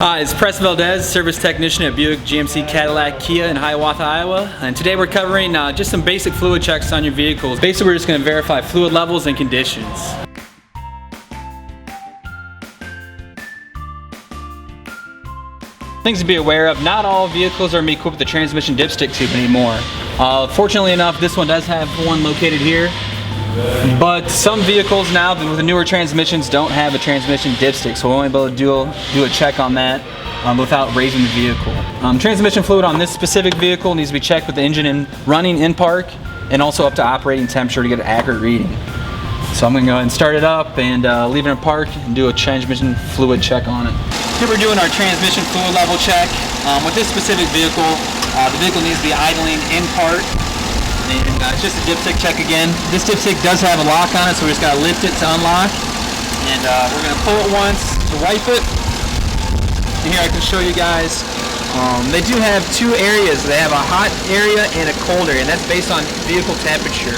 Hi, it's Preston Valdez, service technician at Buick GMC Cadillac Kia in Hiawatha, Iowa. And today we're covering just some basic fluid checks on your vehicles. Basically, we're just going to verify fluid levels and conditions. Things to be aware of: not all vehicles are equipped with the transmission dipstick tube anymore. Fortunately enough, this one does have one located here. But some vehicles now with the newer transmissions don't have a transmission dipstick, so we'll only be able to do a check on that without raising the vehicle. Transmission fluid on this specific vehicle needs to be checked with the engine running in park and also up to operating temperature to get an accurate reading. So I'm going to go ahead and start it up and leave it in park and do a transmission fluid check on it. Here we're doing our transmission fluid level check. With this specific vehicle, the vehicle needs to be idling in park. And it's just a dipstick check again. This dipstick does have a lock on it, so we just got to lift it to unlock. And we're going to pull it once to wipe it. And here I can show you guys. They do have two areas. They have a hot area and a cold area, and that's based on vehicle temperature.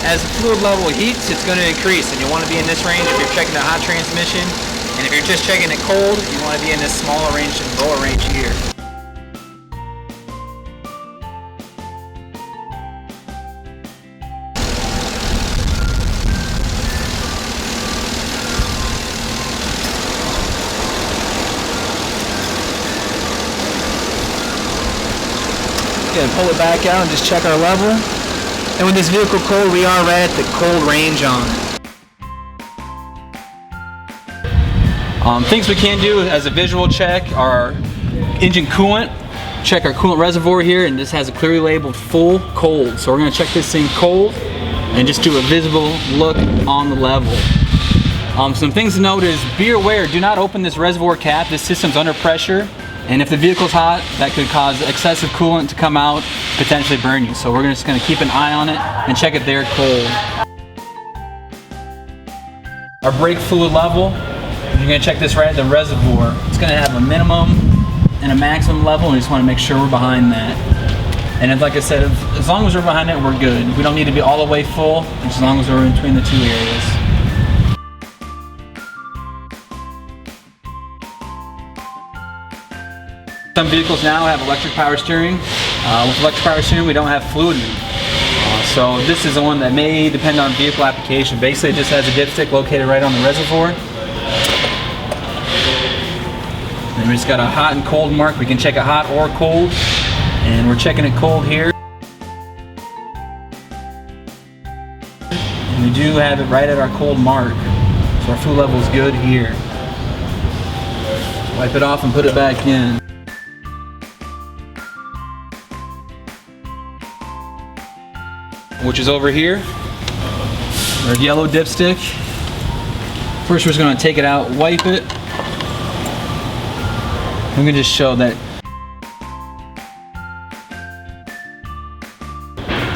As the fluid level heats, it's going to increase, and you want to be in this range if you're checking a hot transmission. And if you're just checking it cold, you want to be in this smaller range and lower range here. Gonna pull it back out and just check our level. And with this vehicle cold, we are right at the cold range on it. Things we can do as a visual check are engine coolant. Check our coolant reservoir here, and this has a clearly labeled full cold. So we're gonna check this thing cold and just do a visible look on the level. Some things to note is be aware, do not open this reservoir cap. This system's under pressure. And if the vehicle's hot, that could cause excessive coolant to come out, potentially burn you. So we're just gonna keep an eye on it and check it there cold. Our brake fluid level, you're gonna check this right at the reservoir. It's gonna have a minimum and a maximum level, and we just wanna make sure we're behind that. And like I said, as long as we're behind it, we're good. We don't need to be all the way full, as long as we're in between the two areas. Some vehicles now have electric power steering. With electric power steering, we don't have fluid loop. So this is the one that may depend on vehicle application. Basically, it just has a dipstick located right on the reservoir. And we just got a hot and cold mark. We can check it hot or cold. And we're checking it cold here. And we do have it right at our cold mark. So our fluid level is good here. Wipe it off and put it back in. Which is over here, our yellow dipstick. First we're just gonna take it out, wipe it. I'm gonna just show that.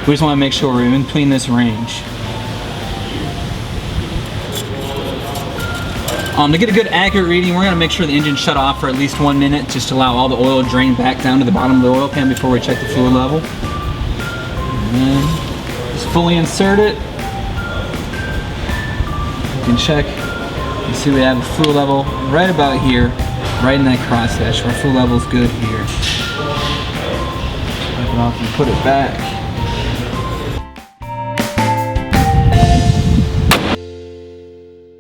We just wanna make sure we're in between this range. To get a good accurate reading, we're gonna make sure the engine's shut off for at least 1 minute, just to allow all the oil to drain back down to the bottom of the oil pan before we check the fluid level. And then fully insert it. You can check. You see we have a fluid level right about here, right in that cross hatch. Our fluid level is good here. Wipe it off and put it back.